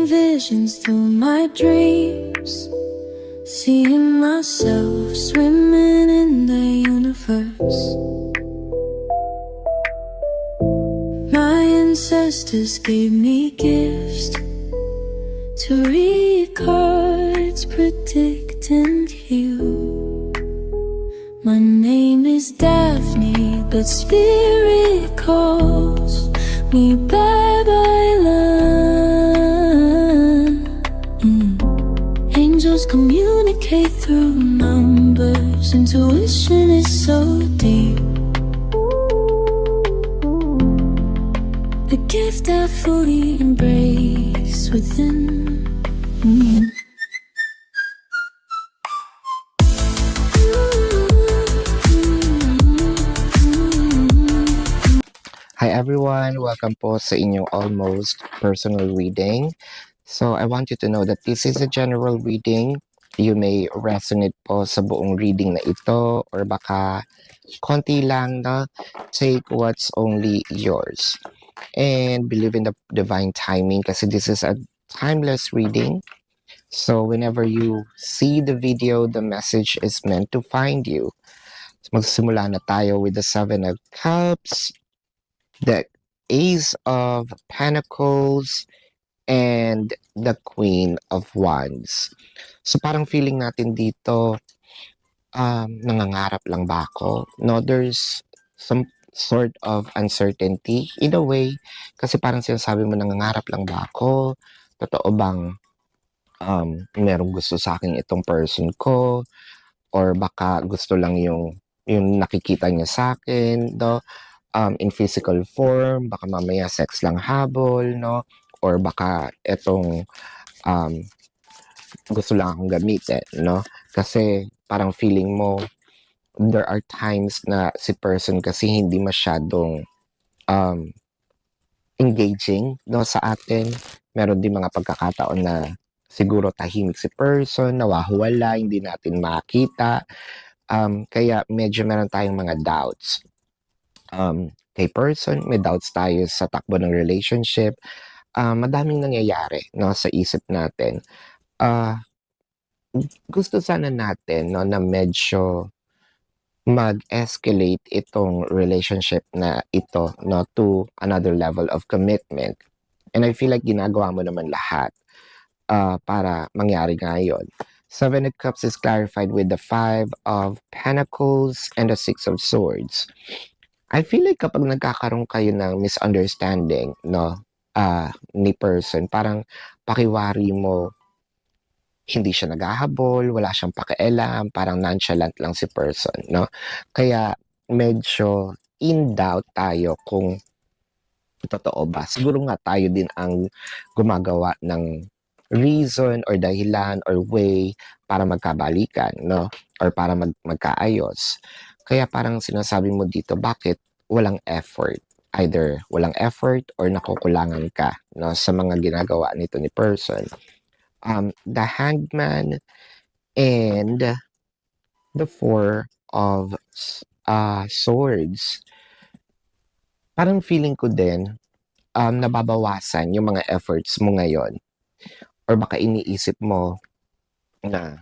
visions through my dreams, seeing myself swimming in the universe. My ancestors gave me gifts to read cards, predict and heal. My name is Daphne, but spirit calls me Babylon. Angels communicate through numbers. Intuition is so deep. The gift I fully embrace within. Hi everyone! Welcome po sa inyong almost personal reading. So I want you to know that this is a general reading. You may resonate po sa buong reading na ito or baka konti lang na take what's only yours. And believe in the divine timing kasi this is a timeless reading. So whenever you see the video, the message is meant to find you. So magsimula na tayo with the Seven of Cups, the Ace of Pentacles, and the Queen of Wands. So parang feeling natin dito, nangangarap lang ba ako? No, there's some sort of uncertainty in a way. Kasi parang sinasabi mo, nangangarap lang ba ako? Totoo bang merong gusto sa akin itong person ko? Or baka gusto lang yung nakikita niya sa akin, no? In physical form, baka mamaya sex lang habol, no? Or baka etong gusto lang akong gamitin, no? Kasi parang feeling mo, there are times na si person kasi hindi masyadong engaging, no, sa atin. Meron din mga pagkakataon na siguro tahimik si person, nawahuwala, hindi natin makita. Kaya medyo meron tayong mga doubts. Kay person, may doubts tayo sa takbo ng relationship. Madaming nangyayari, no, sa isip natin. Gusto sana natin, no, na medyo mag-escalate itong relationship na ito, no, to another level of commitment. And I feel like ginagawa mo naman lahat para mangyari ngayon. Seven of Cups is clarified with the Five of Pentacles and the Six of Swords. I feel like kapag nagkakaroon kayo ng misunderstanding, no, ni person, parang pakiwari mo, hindi siya naghahabol, wala siyang pakialam, parang nonchalant lang si person, no? Kaya medyo in doubt tayo kung totoo ba. Siguro nga tayo din ang gumagawa ng reason or dahilan or way para magkabalikan, no? Or para magkaayos. Kaya parang sinasabi mo dito, bakit walang effort? Either walang effort or nakukulangan ka, no, sa mga ginagawa nito ni person. The Hangman and the Four of Swords. Parang feeling ko din, nababawasan yung mga efforts mo ngayon. Or baka iniisip mo na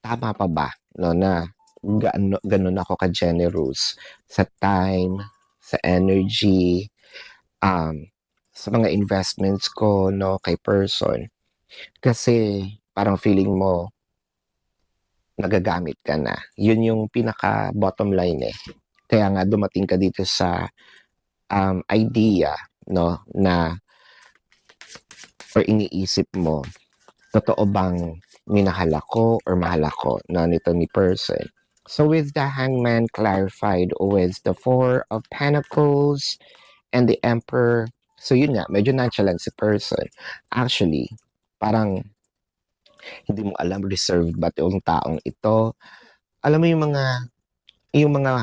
tama pa ba, no, na ganun ako ka-generous sa time, sa energy, sa mga investments ko, no, kay person. Kasi parang feeling mo nagagamit ka na. Yun yung pinaka bottom line eh. Kaya nga dumating ka dito sa idea, no, na or iniisip mo, totoo bang minahal ako or mahal ako na nito ni person. So with the Hangman clarified with the Four of Pentacles and the Emperor, so yun nga, medyo nonchalant si person. Actually, parang hindi mo alam reserved ba yung taong ito. Alam mo yung mga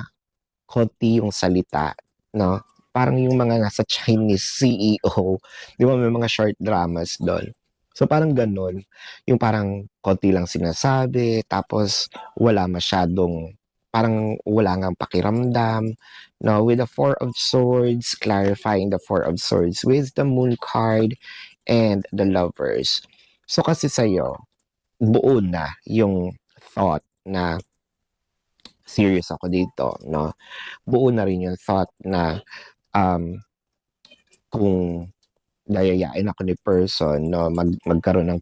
konti yung salita, no? Parang yung mga nasa Chinese CEO, di ba may mga short dramas doon. So parang ganun, yung parang konti lang sinasabi, tapos wala masyadong, parang wala ngang pakiramdam. No, with the Four of Swords, clarifying the Four of Swords with the Moon card and the Lovers. So kasi sa'yo, buo na yung thought na serious ako dito, no? Buo na rin yung thought na um, kung yayayain ako ni person, no, magkaroon ng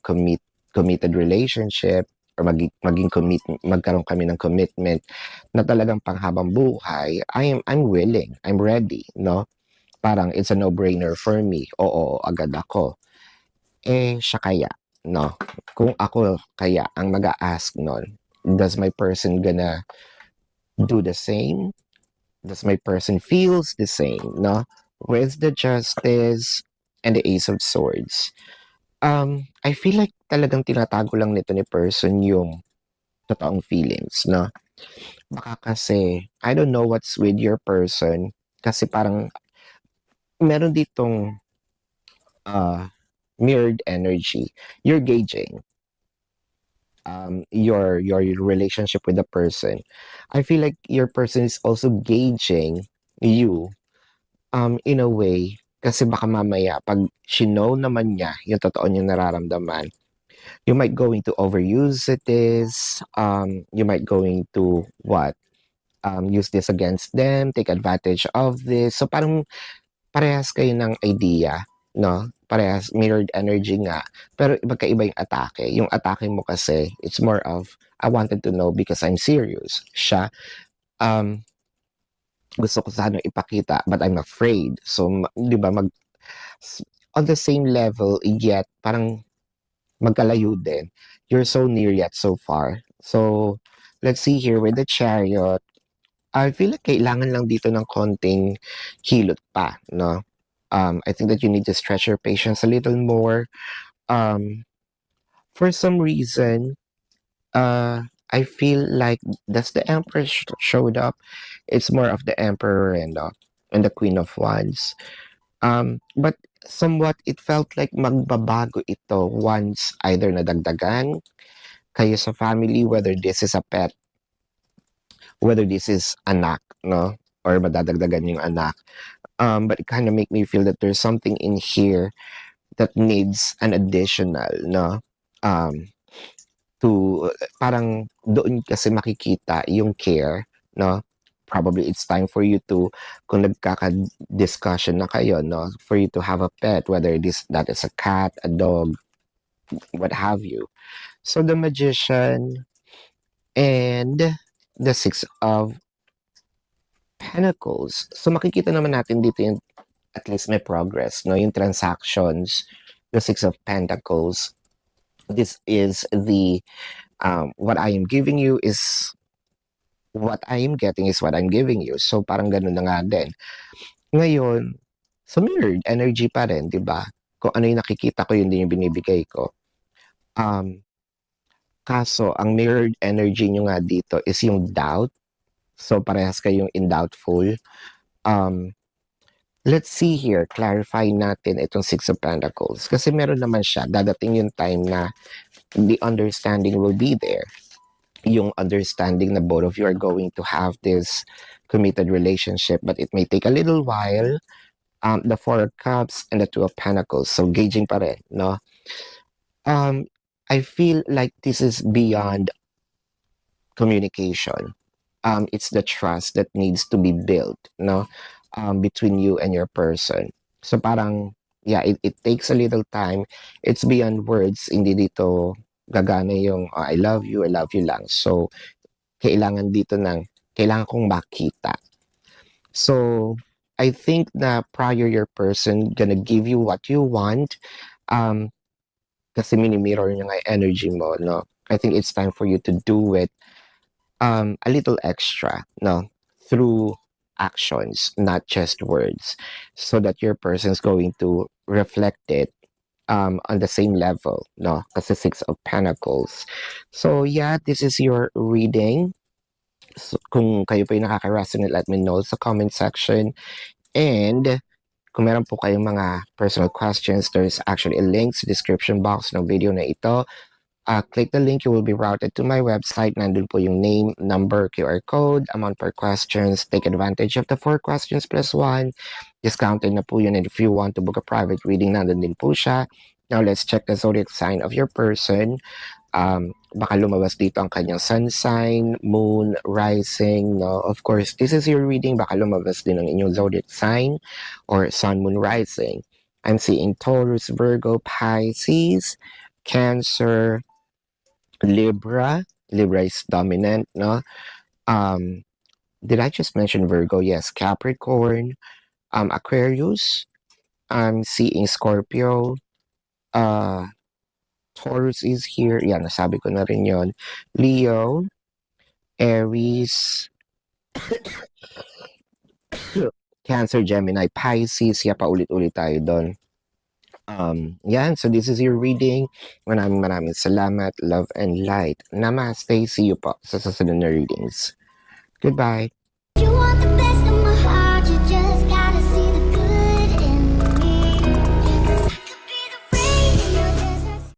committed relationship or magkaroon kami ng commitment na talagang panghabang buhay, I'm willing, I'm ready, no? Parang it's a no-brainer for me. Oo, agad ako. Eh, siya kaya, no? Kung ako kaya ang mag-a-ask nun, does my person gonna do the same? Does my person feels the same, no? With the Justice and the Ace of Swords. I feel like talagang tinatago lang nito ni person yung totoong feelings, no? Baka kasi, I don't know what's with your person, kasi parang meron ditong mirrored energy. You're gauging your relationship with the person. I feel like your person is also gauging you in a way, kasi baka mamaya pag know naman niya yung totoo niyang nararamdaman, you might going to overuse this, you might going to use this against them, take advantage of this. So parang parehas kayo ng idea, no? Parehas mirrored energy nga, pero magkaiba yung atake. Yung atake mo kasi, it's more of, I wanted to know because I'm serious. Siya, gusto ko sana ipakita, but I'm afraid. So, di ba, on the same level, yet, parang magkalayo din. You're so near yet so far. So, let's see here with the Chariot. I feel like kailangan lang dito ng konting hilot pa, no? I think that you need to stretch your patience a little more. For some reason, I feel like that's the Emperor showed up. It's more of the Emperor and the Queen of Wands. But somewhat, it felt like magbabago ito once either nadagdagan kayo sa family, whether this is a pet, whether this is anak, no? Or madadagdagan yung anak. But it kind of make me feel that there's something in here that needs an additional, no? To parang doon kasi makikita yung care, no? Probably it's time for you to, kung nagkaka-discussion na kayo, no? For you to have a pet, whether that is a cat, a dog, what have you. So the Magician and the Six of Pentacles. So makikita naman natin dito yung at least may progress, no? Yung transactions, the Six of Pentacles. This is the what I am giving you is what I am getting is what I'm giving you. So parang ganun na nga din. Ngayon, sa mirrored energy pa rin, 'di ba? Kung ano yung nakikita ko, yun din yung binibigay ko. Kaso ang mirrored energy nyo nga dito is yung doubt. So parehas kayong in doubtful. Let's see here, clarify natin itong Six of Pentacles. Kasi meron naman siya, dadating yung time na the understanding will be there. Yung understanding na both of you are going to have this committed relationship, but it may take a little while. The Four of Cups and the Two of Pentacles. So gauging pa rin, no? I feel like this is beyond communication. It's the trust that needs to be built, no? Between you and your person. So parang, yeah, it takes a little time. It's beyond words. Hindi dito gagana yung I love you lang. So, kailangan kong makita. So, I think na prior your person gonna give you what you want. Kasi mini-mirror niya nga energy mo, no? I think it's time for you to do it a little extra, no? Through actions, not just words, so that your person's going to reflect it on the same level, no? Kasi Six of Pentacles. So yeah, this is your reading. So, kung kayo po yung nakaka-resonate, let me know sa comment section. And kung meron po kayong mga personal questions, there's actually a link sa description box ng video na ito. Click the link, you will be routed to my website. Nandun po yung name, number, QR code, amount per questions. Take advantage of the 4 questions plus 1. Discounted na po yun. And if you want to book a private reading, nandun din po siya. Now, let's check the zodiac sign of your person. Baka lumabas dito ang kanyang sun sign, moon, rising, no? Of course, this is your reading. Baka lumabas din ang inyong zodiac sign or sun, moon, rising. I'm seeing Taurus, Virgo, Pisces, Cancer, Libra. Libra is dominant, no? Did I just mention Virgo? Yes, Capricorn, Aquarius. I'm seeing Scorpio, Taurus is here. Yan, nasabi ko na rin yon. Leo, Aries, Cancer, Gemini, Pisces. Yeah, paulit-ulit tayo doon. Yan, so this is your reading. Maraming salamat, love and light. Namaste. See you po sa susunod na readings. Goodbye. You want the